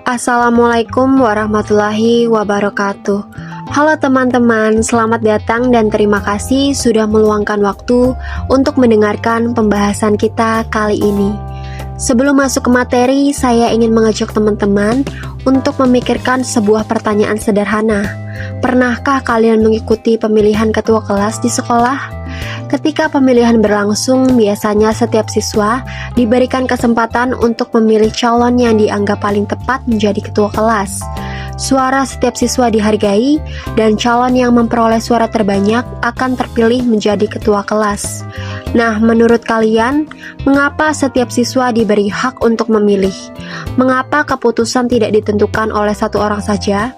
Assalamualaikum warahmatullahi wabarakatuh. Halo teman-teman, selamat datang dan terima kasih sudah meluangkan waktu untuk mendengarkan pembahasan kita kali ini. Sebelum masuk ke materi, saya ingin mengajak teman-teman untuk memikirkan sebuah pertanyaan sederhana. Pernahkah kalian mengikuti pemilihan ketua kelas di sekolah? Ketika pemilihan berlangsung, biasanya setiap siswa diberikan kesempatan untuk memilih calon yang dianggap paling tepat menjadi ketua kelas. Suara setiap siswa dihargai, dan calon yang memperoleh suara terbanyak akan terpilih menjadi ketua kelas. Nah, menurut kalian, mengapa setiap siswa diberi hak untuk memilih? Mengapa keputusan tidak ditentukan oleh satu orang saja?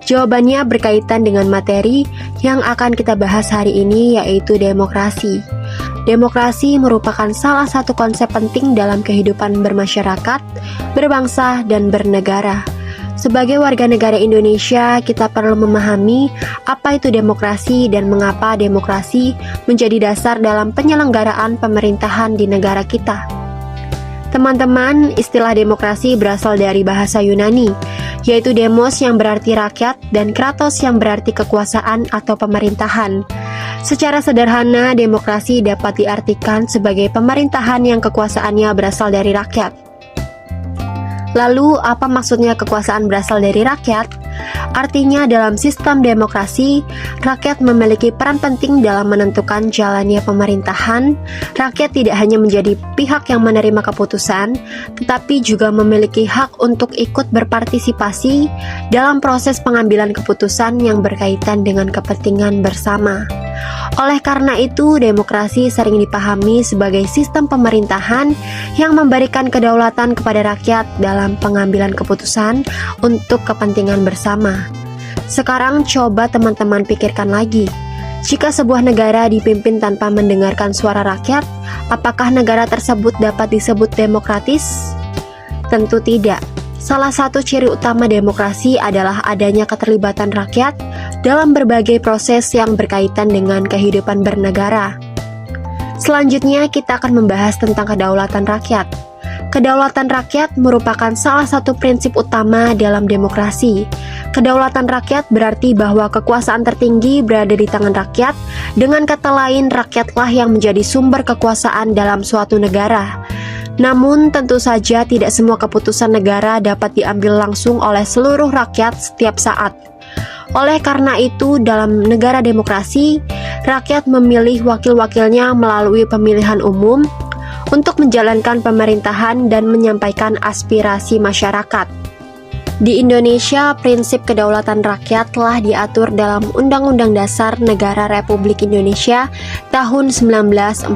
Jawabannya berkaitan dengan materi yang akan kita bahas hari ini, yaitu demokrasi. Demokrasi merupakan salah satu konsep penting dalam kehidupan bermasyarakat, berbangsa, dan bernegara. Sebagai warga negara Indonesia, kita perlu memahami apa itu demokrasi dan mengapa demokrasi menjadi dasar dalam penyelenggaraan pemerintahan di negara kita. Teman-teman, istilah demokrasi berasal dari bahasa Yunani, yaitu demos yang berarti rakyat dan kratos yang berarti kekuasaan atau pemerintahan. Secara sederhana, demokrasi dapat diartikan sebagai pemerintahan yang kekuasaannya berasal dari rakyat. Lalu, apa maksudnya kekuasaan berasal dari rakyat? Artinya, dalam sistem demokrasi, rakyat memiliki peran penting dalam menentukan jalannya pemerintahan. Rakyat tidak hanya menjadi pihak yang menerima keputusan, tetapi juga memiliki hak untuk ikut berpartisipasi dalam proses pengambilan keputusan yang berkaitan dengan kepentingan bersama. Oleh karena itu, demokrasi sering dipahami sebagai sistem pemerintahan yang memberikan kedaulatan kepada rakyat dalam pengambilan keputusan untuk kepentingan bersama. Sekarang coba teman-teman pikirkan lagi. Jika sebuah negara dipimpin tanpa mendengarkan suara rakyat, apakah negara tersebut dapat disebut demokratis? Tentu tidak. Salah satu ciri utama demokrasi adalah adanya keterlibatan rakyat dalam berbagai proses yang berkaitan dengan kehidupan bernegara. Selanjutnya, kita akan membahas tentang kedaulatan rakyat. Kedaulatan rakyat merupakan salah satu prinsip utama dalam demokrasi. Kedaulatan rakyat berarti bahwa kekuasaan tertinggi berada di tangan rakyat. Dengan kata lain, rakyatlah yang menjadi sumber kekuasaan dalam suatu negara. Namun, tentu saja tidak semua keputusan negara dapat diambil langsung oleh seluruh rakyat setiap saat. Oleh karena itu, dalam negara demokrasi, rakyat memilih wakil-wakilnya melalui pemilihan umum untuk menjalankan pemerintahan dan menyampaikan aspirasi masyarakat. Di Indonesia, prinsip kedaulatan rakyat telah diatur dalam Undang-Undang Dasar Negara Republik Indonesia tahun 1945.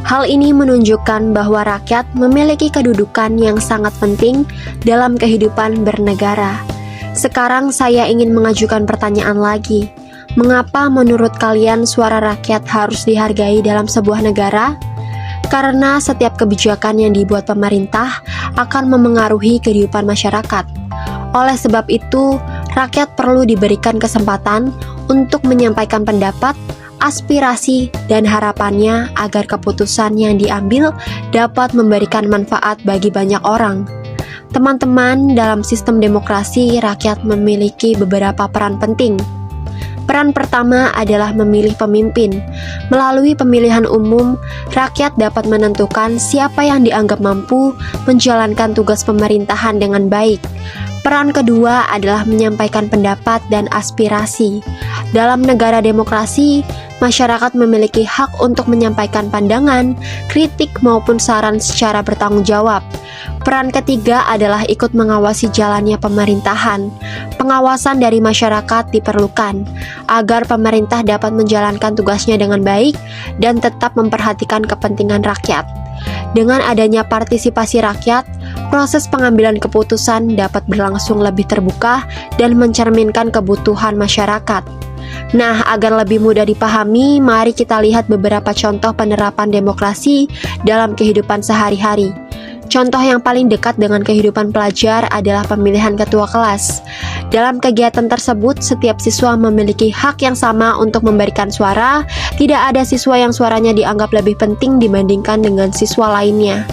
Hal ini menunjukkan bahwa rakyat memiliki kedudukan yang sangat penting dalam kehidupan bernegara. Sekarang saya ingin mengajukan pertanyaan lagi. Mengapa menurut kalian suara rakyat harus dihargai dalam sebuah negara? Karena setiap kebijakan yang dibuat pemerintah akan memengaruhi kehidupan masyarakat. Oleh sebab itu, rakyat perlu diberikan kesempatan untuk menyampaikan pendapat, aspirasi, dan harapannya agar keputusan yang diambil dapat memberikan manfaat bagi banyak orang. Teman-teman, dalam sistem demokrasi, rakyat memiliki beberapa peran penting. Peran pertama adalah memilih pemimpin. Melalui pemilihan umum, rakyat dapat menentukan siapa yang dianggap mampu menjalankan tugas pemerintahan dengan baik. Peran kedua adalah menyampaikan pendapat dan aspirasi. Dalam negara demokrasi, masyarakat memiliki hak untuk menyampaikan pandangan, kritik, maupun saran secara bertanggung jawab. Peran ketiga adalah ikut mengawasi jalannya pemerintahan. Pengawasan dari masyarakat diperlukan agar pemerintah dapat menjalankan tugasnya dengan baik dan tetap memperhatikan kepentingan rakyat. Dengan adanya partisipasi rakyat, proses pengambilan keputusan dapat berlangsung lebih terbuka dan mencerminkan kebutuhan masyarakat. Nah, agar lebih mudah dipahami, mari kita lihat beberapa contoh penerapan demokrasi dalam kehidupan sehari-hari. Contoh yang paling dekat dengan kehidupan pelajar adalah pemilihan ketua kelas. Dalam kegiatan tersebut, setiap siswa memiliki hak yang sama untuk memberikan suara. Tidak ada siswa yang suaranya dianggap lebih penting dibandingkan dengan siswa lainnya.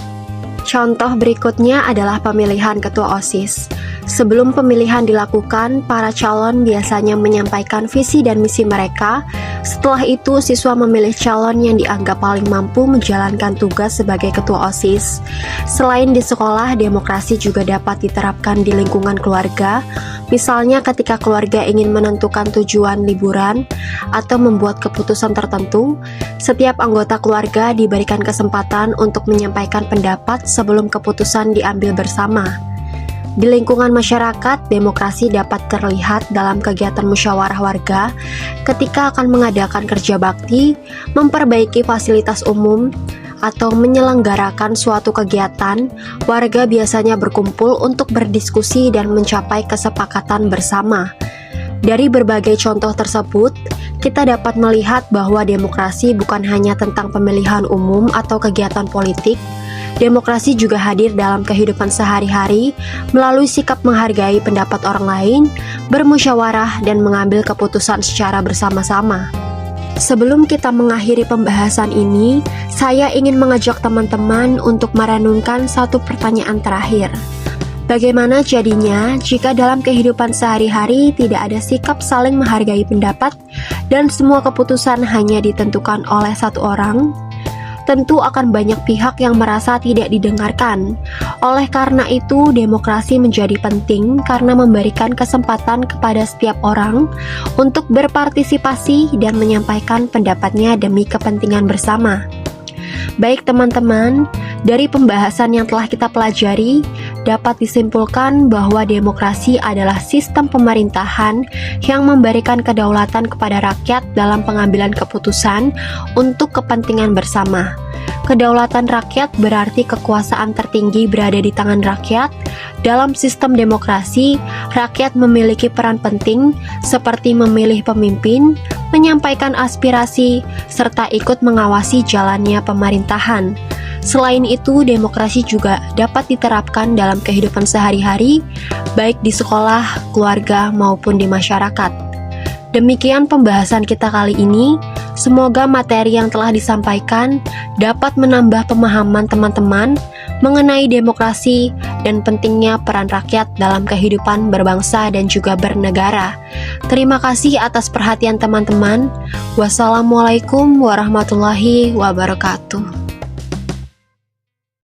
Contoh berikutnya adalah pemilihan ketua OSIS. Sebelum pemilihan dilakukan, para calon biasanya menyampaikan visi dan misi mereka. Setelah itu, siswa memilih calon yang dianggap paling mampu menjalankan tugas sebagai ketua OSIS. Selain di sekolah, demokrasi juga dapat diterapkan di lingkungan keluarga. Misalnya ketika keluarga ingin menentukan tujuan liburan atau membuat keputusan tertentu, setiap anggota keluarga diberikan kesempatan untuk menyampaikan pendapat sebelum keputusan diambil bersama. Di lingkungan masyarakat, demokrasi dapat terlihat dalam kegiatan musyawarah warga ketika akan mengadakan kerja bakti, memperbaiki fasilitas umum, atau menyelenggarakan suatu kegiatan. Warga biasanya berkumpul untuk berdiskusi dan mencapai kesepakatan bersama. Dari berbagai contoh tersebut, kita dapat melihat bahwa demokrasi bukan hanya tentang pemilihan umum atau kegiatan politik. Demokrasi juga hadir dalam kehidupan sehari-hari melalui sikap menghargai pendapat orang lain, bermusyawarah, dan mengambil keputusan secara bersama-sama. Sebelum kita mengakhiri pembahasan ini, saya ingin mengajak teman-teman untuk merenungkan satu pertanyaan terakhir. Bagaimana jadinya jika dalam kehidupan sehari-hari tidak ada sikap saling menghargai pendapat dan semua keputusan hanya ditentukan oleh satu orang? Tentu akan banyak pihak yang merasa tidak didengarkan. Oleh karena itu, demokrasi menjadi penting karena memberikan kesempatan kepada setiap orang untuk berpartisipasi dan menyampaikan pendapatnya demi kepentingan bersama. Baik teman-teman, dari pembahasan yang telah kita pelajari, dapat disimpulkan bahwa demokrasi adalah sistem pemerintahan yang memberikan kedaulatan kepada rakyat dalam pengambilan keputusan untuk kepentingan bersama. Kedaulatan rakyat berarti kekuasaan tertinggi berada di tangan rakyat. Dalam sistem demokrasi, rakyat memiliki peran penting seperti memilih pemimpin, menyampaikan aspirasi, serta ikut mengawasi jalannya pemerintahan. Selain itu, demokrasi juga dapat diterapkan dalam kehidupan sehari-hari, baik di sekolah, keluarga, maupun di masyarakat. Demikian pembahasan kita kali ini. Semoga materi yang telah disampaikan dapat menambah pemahaman teman-teman mengenai demokrasi dan pentingnya peran rakyat dalam kehidupan berbangsa dan juga bernegara. Terima kasih atas perhatian teman-teman. Wassalamualaikum warahmatullahi wabarakatuh.